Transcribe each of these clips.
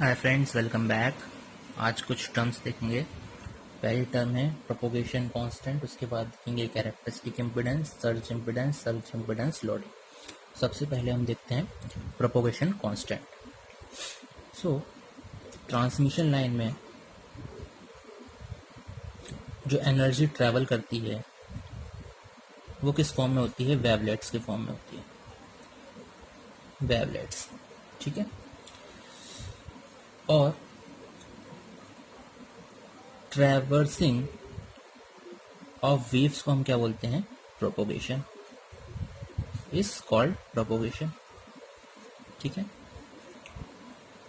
Hi friends, welcome back. आज कुछ terms देखेंगे। पहली टर्म है प्रोपोगेशन कांस्टेंट, उसके बाद देखेंगे characteristic impedance, surge impedance, loading. सबसे पहले हम देखते हैं प्रोपोगेशन कांस्टेंट। सो ट्रांसमिशन लाइन में जो एनर्जी ट्रैवल करती है वो किस फॉर्म में होती है? वेवलेट्स के फॉर्म में होती है, वेवलेट्स। ठीक है। और ट्रैवर्सिंग ऑफ वेव्स को हम क्या बोलते हैं? Propagation is called propagation. ठीक है।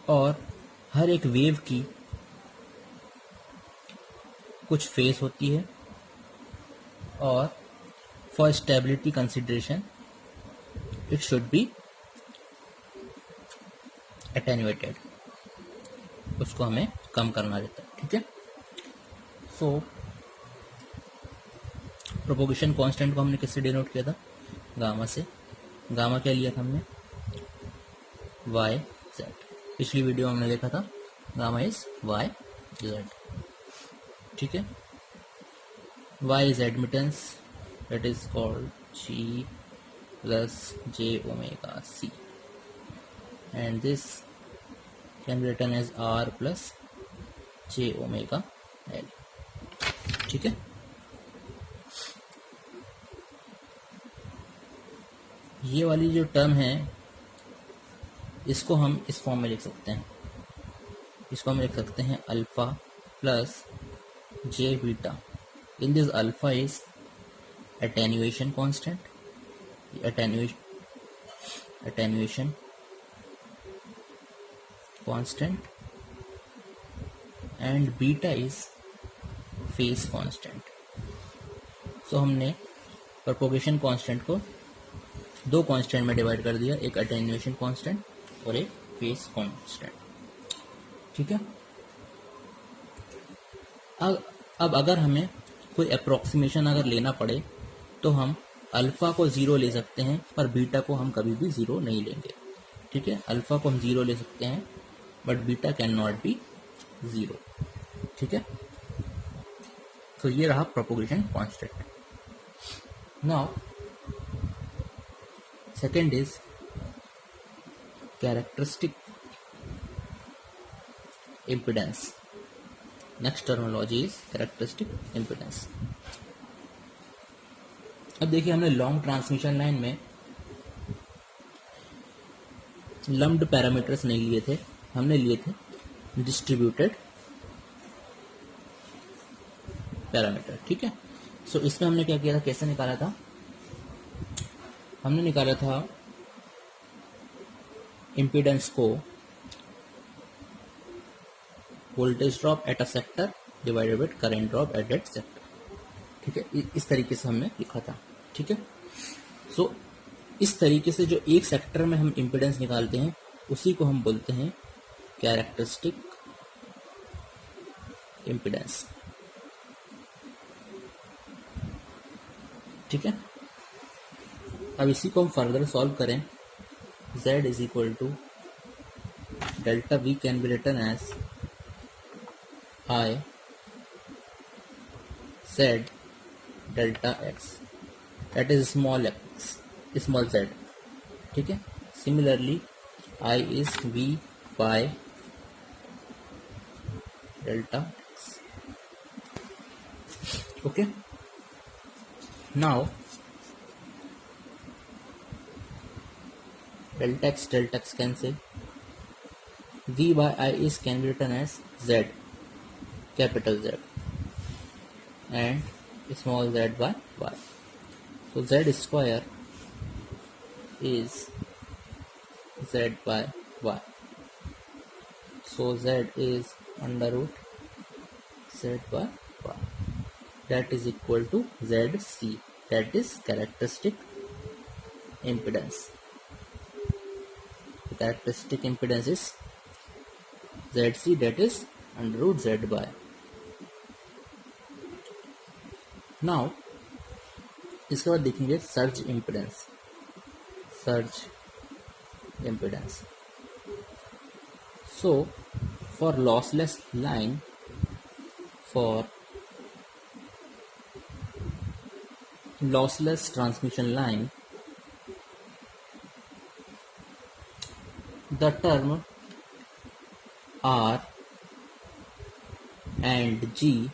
और हर एक वेव की कुछ फेस होती है और for stability consideration it should be attenuated, उसको हमें कम करना रहता है। ठीक है। सो प्रोपोगेशन कांस्टेंट को हमने किससे डिनोट किया था? गामा से। गामा क्या लिया था हमने? Y Z. पिछली वीडियो में हमने देखा था गामा इज वाई जेड। ठीक है। Y is admittance, that is called G plus J omega C, and this can be written as R plus J omega L. ठीक है। ये वाली जो टर्म है इसको हम इस फॉर्म में लिख सकते हैं। इसको हम लिख सकते हैं alpha plus J beta. In this alpha is attenuation constant, attenuation constant, and beta is phase constant. So हमने propagation constant को दो कांस्टेंट में डिवाइड कर दिया, एक attenuation constant और एक phase constant। ठीक है। अब अगर हमें कोई अप्रोक्सीमेशन अगर लेना पड़े तो हम अल्फा को ज़ीरो ले सकते हैं पर बीटा को हम कभी भी ज़ीरो नहीं लेंगे। ठीक है। अल्फा को हम ज़ीरो ले सकते हैं but beta can not be zero. ठीक है। तो ये रहा propagation constant. Now second is characteristic impedance. Next terminology is characteristic impedance. अब देखिए, हमने लॉन्ग ट्रांसमिशन लाइन में लम्प्ड पैरामीटर्स नहीं लिए थे, हमने लिए थे डिस्ट्रीब्यूटेड पैरामीटर। ठीक है। सो इसमें हमने क्या किया था, कैसे निकाला था? हमने निकाला था इम्पीडेंस को voltage drop at a sector divided by current drop at that sector. ठीक है। इस तरीके से हमने लिखा था। ठीक है। सो इस तरीके से जो एक सेक्टर में हम इम्पीडेंस निकालते हैं उसी को हम बोलते हैं कैरेक्टरिस्टिक इम्पीडेंस। ठीक है। अब इसी को हम फर्दर सॉल्व करें। Z is equal to delta V can be written as I Z delta X, that is small z। ठीक है। Similarly I is V Y delta X। Okay. Now delta x cancel, V by I is can be written as Z, capital Z, and small z by Y. So Z square is Z by Y. So Z is under root Z by Y. That is equal to ZC. That is characteristic impedance. The characteristic impedance is ZC, that is under root Z by. Now इसके बाद देखेंगे surge impedance. Surge impedance. So for lossless line, for lossless transmission line, the term R and G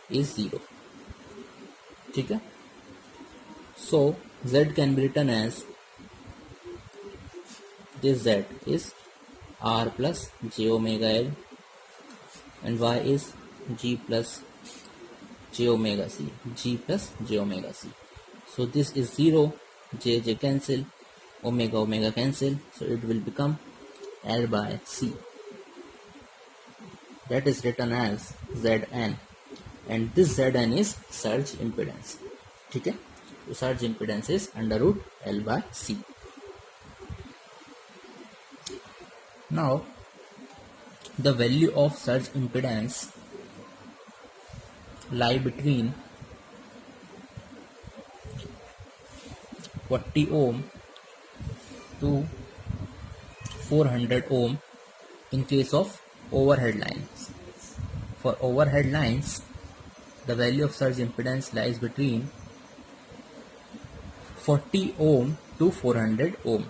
is 0. ठीक है. So Z can be written as, this Z is R plus j omega L and Y is G plus j omega C, G plus j omega C. So this is 0, j cancel, omega cancel, so it will become L by C. That is written as Zn, and this Zn is surge impedance. ठीक है. So surge impedance is under root L by C. Now the value of surge impedance lie between 40 ohm to 400 ohm in case of overhead lines. For overhead lines, the value of surge impedance lies between 40 ohm to 400 ohm,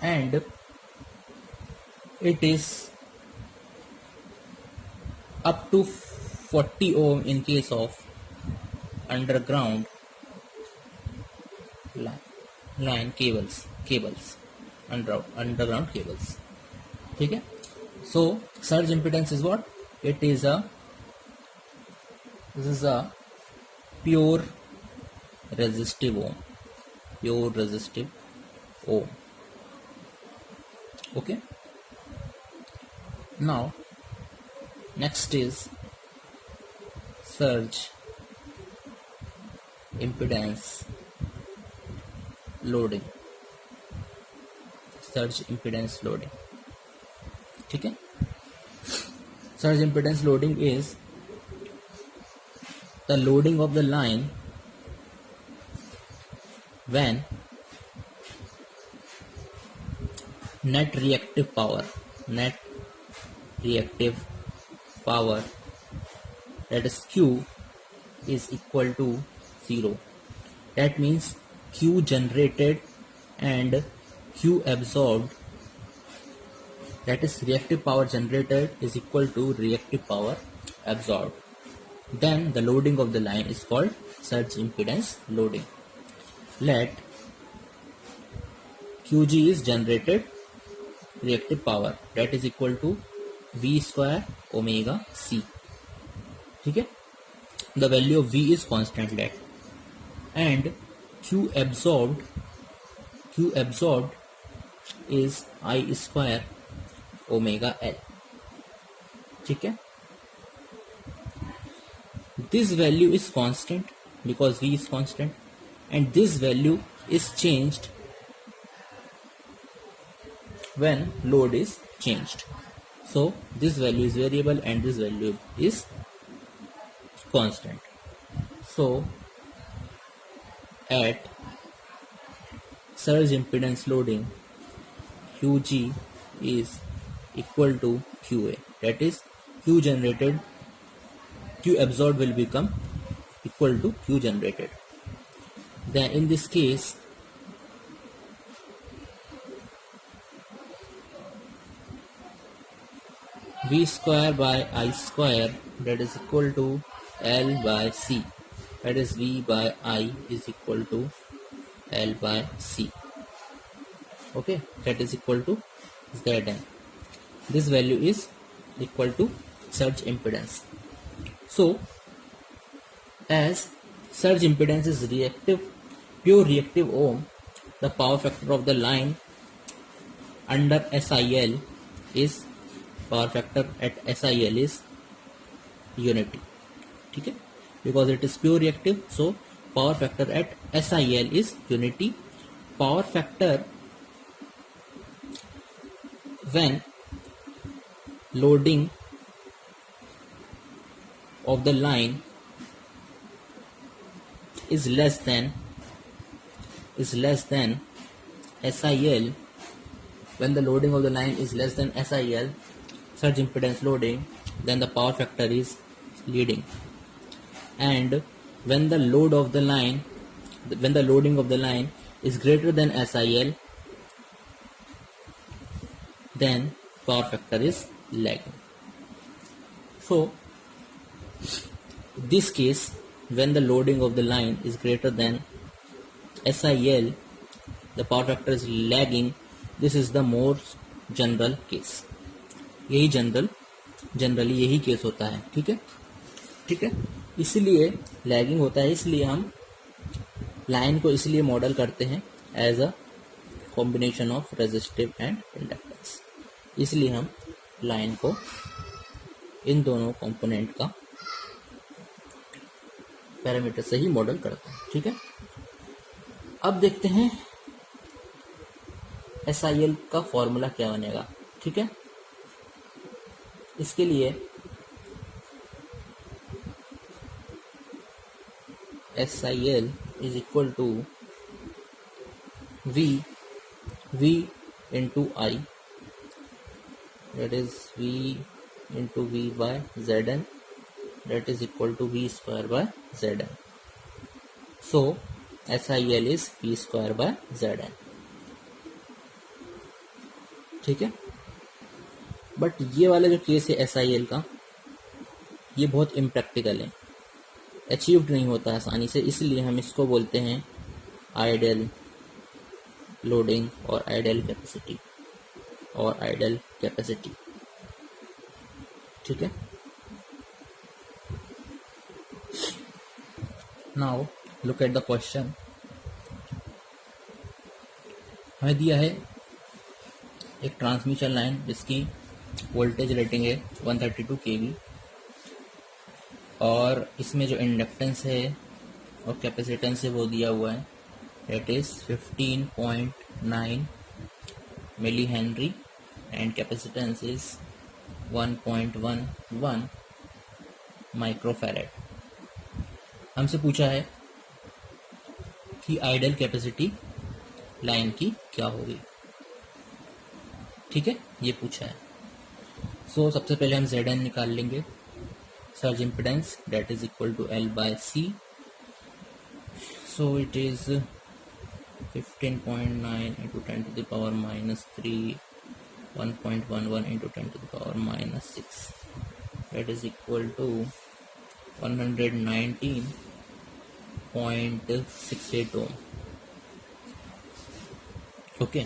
and it is up to 40 ohm in case of underground line cables, underground cables. ठीक है. So surge impedance is what? This is a pure resistive ohm. Okay. Now next is surge impedance loading. ठीक है. Surge impedance loading is the loading of the line when net reactive power, that is Q, is equal to 0. That means Q generated and Q absorbed, that is reactive power generated, is equal to reactive power absorbed. Then the loading of the line is called surge impedance loading. Let Qg is generated reactive power, that is equal to V square omega C. ठीक है. The value of V is constant, let, and Q absorbed is I square omega L. ठीक है. This value is constant because V is constant, and this value is changed when load is changed. So this value is variable and this value is constant. So at surge impedance loading, Qg is equal to Qa, that is Q generated, Q absorbed will become equal to Q generated. Then in this case, V square by I square, that is equal to L by C, that is V by I is equal to L by C. Okay, that is equal to Zn. This value is equal to surge impedance. So as surge impedance is pure reactive ohm, the power factor of the line under SIL is, power factor at SIL is unity. ठीक है. Because it is pure reactive, so power factor at SIL is unity. Power factor when loading of the line is less than SIL, when the loading of the line is less than SIL, surge impedance loading, then the power factor is leading. And when the loading of the line is greater than SIL, then power factor is lagging. So this case, when the loading of the line is greater than SIL, the power factor is lagging. This is the more general case. यही generally यही case होता है. ठीक है. इसलिए lagging होता है, इसलिए हम लाइन को इसलिए मॉडल करते हैं as a combination of resistive and inductance. इसलिए हम लाइन को इन दोनों कंपोनेंट का पैरामीटर से ही मॉडल करते हैं. ठीक है. अब देखते हैं SIL का फॉर्मूला क्या बनेगा. ठीक है. इसके लिए SIL is equal to V into I, that is V into V by Zn, that is equal to V square by Zn. So SIL is V square by Zn. ठीक है. But ये वाला जो केस है SIL का, ये बहुत impractical है, अचीव्ड नहीं होता आसानी से. इसलिए हम इसको बोलते हैं आइडियल लोडिंग और आइडियल कैपेसिटी. ठीक है. Now look at the question. हमें दिया है एक ट्रांसमिशन लाइन जिसकी वोल्टेज रेटिंग है 132 kV, और इसमें जो इंडक्टेंस है और कैपेसिटेंस है वो दिया हुआ है, that is 15.9 milli henry and capacitance is 1.11 microfarad. हमसे पूछा है कि आइडियल कैपेसिटी लाइन की क्या होगी. ठीक है, ये पूछा है. सो सबसे पहले हम Zn निकाल लेंगे. Surge impedance that is equal to L by C. So it is 15.9 into 10 to the power minus 3, 1.11 into 10 to the power minus 6, that is equal to 119.68 ohm. Okay.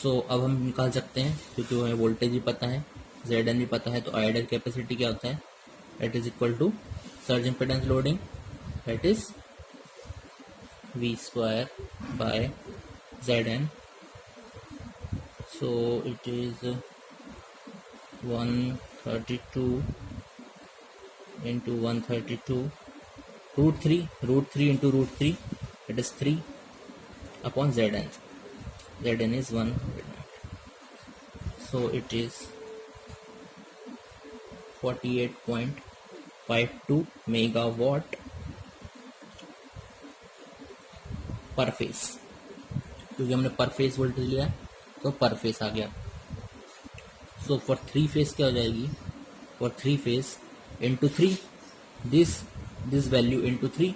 सो अब हम निकाल सकते हैं क्योंकि हमें वोल्टेज भी पता है, Zn भी पता है, तो आइडियल कैपेसिटी क्या होता है, that is equal to surge impedance loading, that is V square by Zn. So it is 132 into 132 root 3 into root 3, that is 3 upon Zn. Zn is 100. So it is 48.52 megawatt पर face. क्योंकि हमने पर phase voltage लिया तो पर face आ गया. So for 3 face क्या हो जाएगी, for 3 face into 3, this value into 3,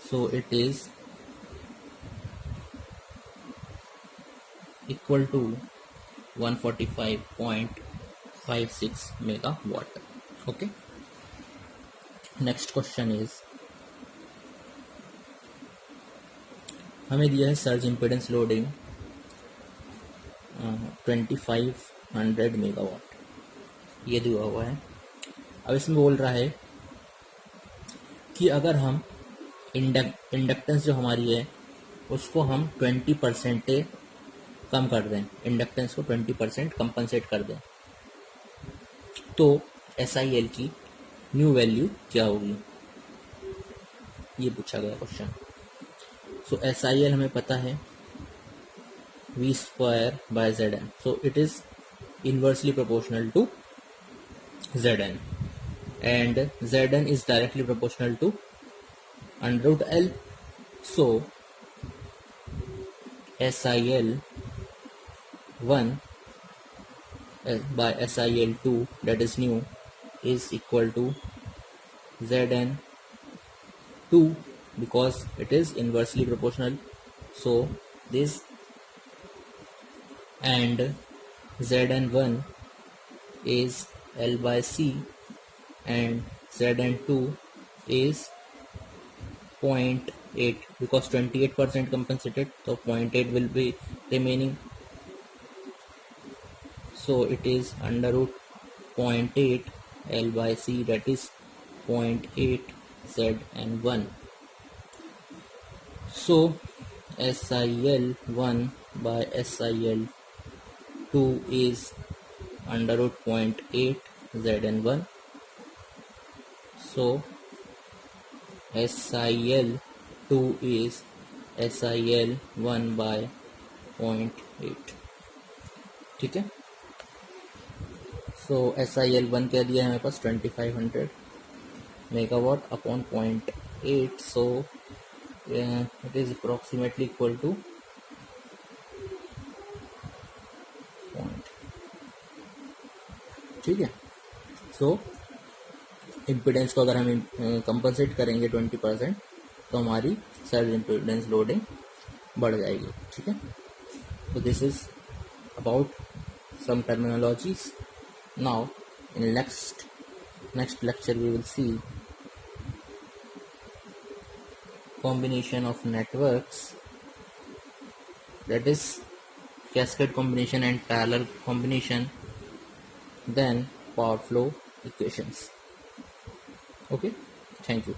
so it is equal to 145.56 megawatt. Okay. Next question is, हमें दिया है सर्ज इम्पिडेंस लोडिंग 2500 मेगावाट, ये दिया हुआ है. अब इसमें बोल रहा है कि अगर हम इंडक्टेंस जो हमारी है उसको हम 20% कम कर दें, इंडक्टेंस को 20% कंपनसेट कर दें, तो SIL की न्यू वैल्यू क्या होगी, ये पूछा गया क्वेश्चन. सो SIL हमें पता है V square by Zn, so it is inversely proportional to Zn, and Zn is directly proportional to under root L. So SIL 1 by SIL2, that is new, is equal to Zn2 because it is inversely proportional. So this and Zn1 is L by C and Zn2 is 0.8 because 28% compensated, so 0.8 will be remaining. So it is under root 0.8 L by C, that is 0.8 Zn1. So SIL1 by SIL2 is under root 0.8 Zn1. So SIL2 is SIL1 by 0.8. ठीक है. So SIL1 कह दिया है हमारे पास 2500 megawatt upon 0.8. So it is approximately equal to point. ठीक है. So impedance को अगर हम कंपनसेट करेंगे 20% तो हमारी सेल्फ इम्पिडेंस लोडिंग बढ़ जाएगी. ठीक है. तो this is about some terminologies. Now in next lecture we will see combination of networks, that is cascade combination and parallel combination, then power flow equations. Okay, thank you.